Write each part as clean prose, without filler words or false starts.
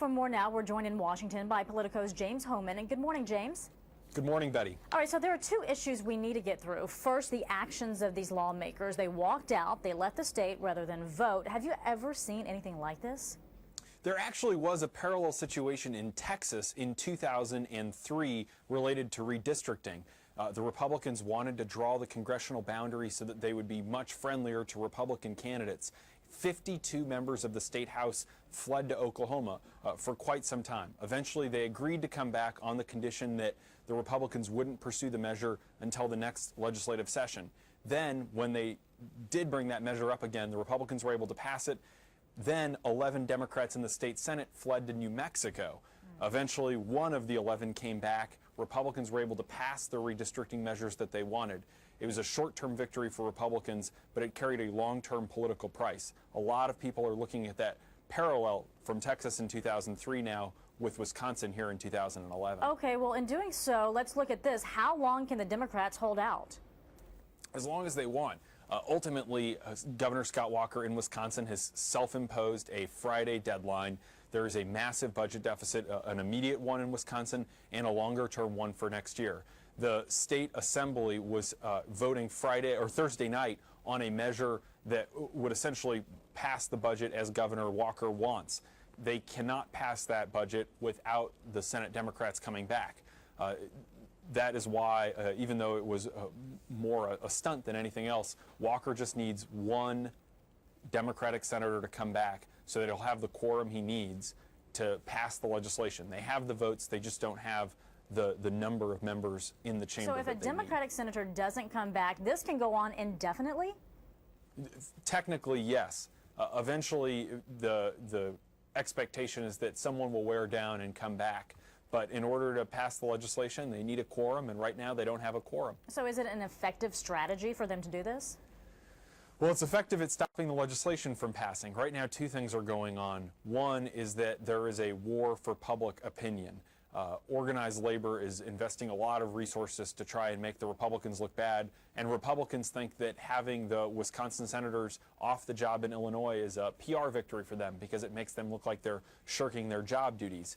for more now. We're joined in Washington by Politico's James Hohmann. And good morning, James. Good morning, Betty. All right, so there are two issues we need to get through. First, the actions of these lawmakers. They walked out, they left the state rather than vote. Have you ever seen anything like this? There actually was a parallel situation in Texas in 2003 related to redistricting. The Republicans wanted to draw the congressional boundary so that they would be much friendlier to Republican candidates. 52 members of the state house fled to Oklahoma for quite some time. Eventually, they agreed to come back on the condition that the Republicans wouldn't pursue the measure until the next legislative session. Then, when they did bring that measure up again, the Republicans were able to pass it. Then 11 Democrats in the state Senate fled to New Mexico. Eventually, one of the 11 came back. Republicans were able to pass the redistricting measures that they wanted. It was a short-term victory for Republicans, but it carried a long-term political price. A lot of people are looking at that parallel from Texas in 2003 now with Wisconsin here in 2011. Okay, well, in doing so, let's look at this. How long can the Democrats hold out? As long as they want. Ultimately, Governor Scott Walker in Wisconsin has self-imposed a Friday deadline. There is a massive budget deficit, an immediate one in Wisconsin and a longer-term one for next year. The state assembly was voting Friday or Thursday night on a measure that would essentially pass the budget as Governor Walker wants. They cannot pass that budget without the Senate Democrats coming back. That is why, even though it was more a stunt than anything else, Walker just needs one Democratic senator to come back so that he'll have the quorum he needs to pass the legislation. They have the votes, they just don't have the number of members in the chamber. So if a Democratic senator doesn't come back, this can go on indefinitely? Technically, yes. Eventually, the expectation is that someone will wear down and come back. But in order to pass the legislation, they need a quorum, and right now they don't have a quorum. So is it an effective strategy for them to do this? Well, it's effective at stopping the legislation from passing. Right now, two things are going on. One is that there is a war for public opinion. Organized labor is investing a lot of resources to try and make the Republicans look bad, and Republicans think that having the Wisconsin senators off the job in Illinois is a PR victory for them because it makes them look like they're shirking their job duties.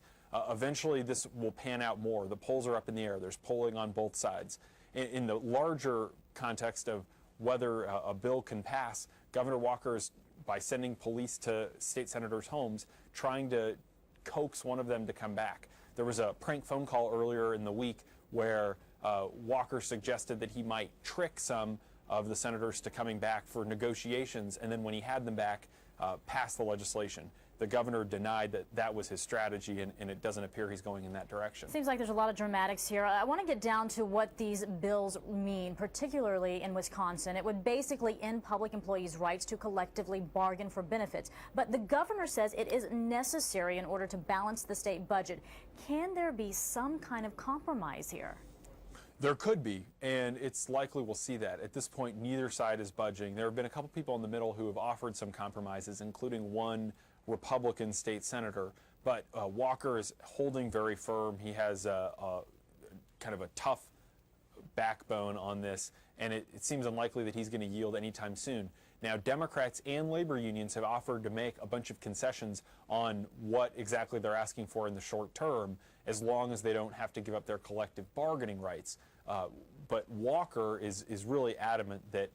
Eventually, this will pan out more. The polls are up in the air. There's polling on both sides. In the larger context of whether a bill can pass, Governor Walker is, by sending police to state senators' homes, trying to coax one of them to come back. There was a prank phone call earlier in the week where Walker suggested that he might trick some of the senators to coming back for negotiations, and then when he had them back, pass the legislation. The governor denied that that was his strategy, and it doesn't appear he's going in that direction. Seems like there's a lot of dramatics here. I want to get down to what these bills mean, particularly in Wisconsin. It would basically end public employees' rights to collectively bargain for benefits. But the governor says it is necessary in order to balance the state budget. Can there be some kind of compromise here? There could be, and it's likely we'll see that. At this point, neither side is budging. There have been a couple people in the middle who have offered some compromises, including one Republican state senator, but Walker is holding very firm. He has kind of a tough backbone on this, and it seems unlikely that he's going to yield anytime soon. Now, Democrats and labor unions have offered to make a bunch of concessions on what exactly they're asking for in the short term, as long as they don't have to give up their collective bargaining rights. But Walker is really adamant that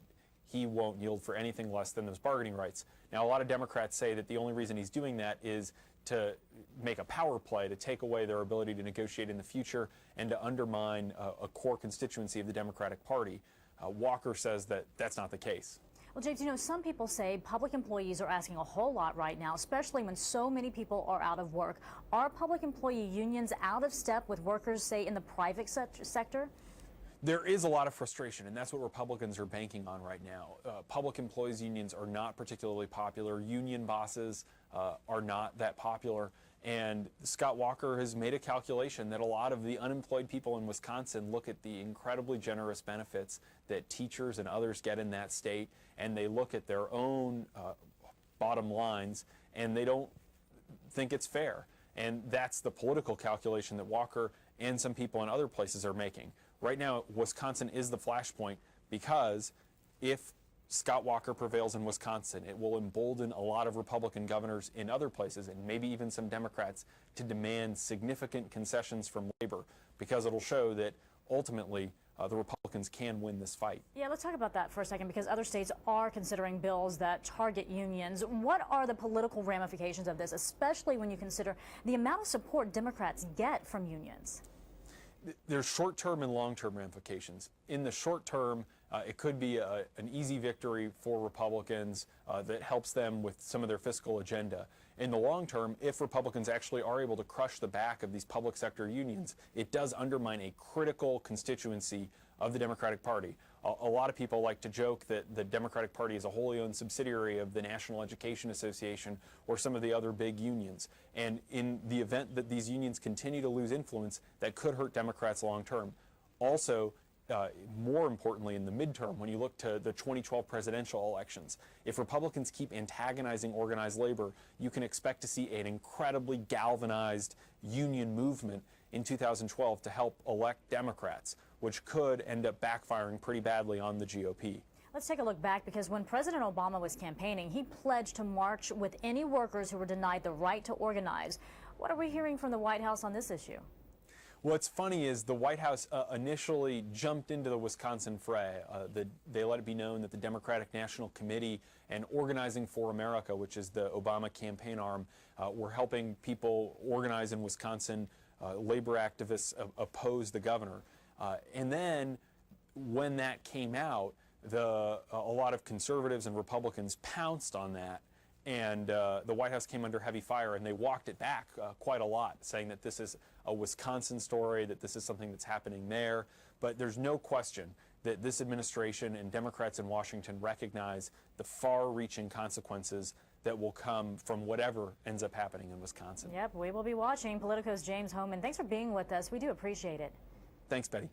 he won't yield for anything less than those bargaining rights. Now, a lot of Democrats say that the only reason he's doing that is to make a power play, to take away their ability to negotiate in the future and to undermine a core constituency of the Democratic Party. Walker says that that's not the case. Well, James, you know, some people say public employees are asking a whole lot right now, especially when so many people are out of work. Are public employee unions out of step with workers, say, in the private sector? There is a lot of frustration, and that's what Republicans are banking on right now. Public employees unions are not particularly popular. Union bosses are not that popular. And Scott Walker has made a calculation that a lot of the unemployed people in Wisconsin look at the incredibly generous benefits that teachers and others get in that state, and they look at their own bottom lines, and they don't think it's fair. And that's the political calculation that Walker and some people in other places are making. Right now, Wisconsin is the flashpoint because if Scott Walker prevails in Wisconsin, it will embolden a lot of Republican governors in other places, and maybe even some Democrats, to demand significant concessions from labor, because it'll show that ultimately the Republicans can win this fight. Yeah, let's talk about that for a second, because other states are considering bills that target unions. What are the political ramifications of this, especially when you consider the amount of support Democrats get from unions? There's short-term and long-term ramifications. In the short term, it could be an easy victory for Republicans that helps them with some of their fiscal agenda. In the long term, if Republicans actually are able to crush the back of these public sector unions, it does undermine a critical constituency of the Democratic Party. A lot of people like to joke that the Democratic Party is a wholly owned subsidiary of the National Education Association or some of the other big unions. And in the event that these unions continue to lose influence, that could hurt Democrats long term. Also, more importantly, in the midterm, when you look to the 2012 presidential elections, if Republicans keep antagonizing organized labor, you can expect to see an incredibly galvanized union movement in 2012 to help elect Democrats, which could end up backfiring pretty badly on the GOP. Let's take a look back, because when President Obama was campaigning, he pledged to march with any workers who were denied the right to organize. What are we hearing from the White House on this issue? What's funny is the White House initially jumped into the Wisconsin fray. They let it be known that the Democratic National Committee and Organizing for America, which is the Obama campaign arm, were helping people organize in Wisconsin. Labor activists oppose the governor. And then when that came out, a lot of conservatives and Republicans pounced on that. And the White House came under heavy fire, and they walked it back quite a lot, saying that this is a Wisconsin story, that this is something that's happening there. But there's no question that this administration and Democrats in Washington recognize the far-reaching consequences that will come from whatever ends up happening in Wisconsin. Yep, we will be watching. Politico's James Hohmann, thanks for being with us. We do appreciate it. Thanks, Betty.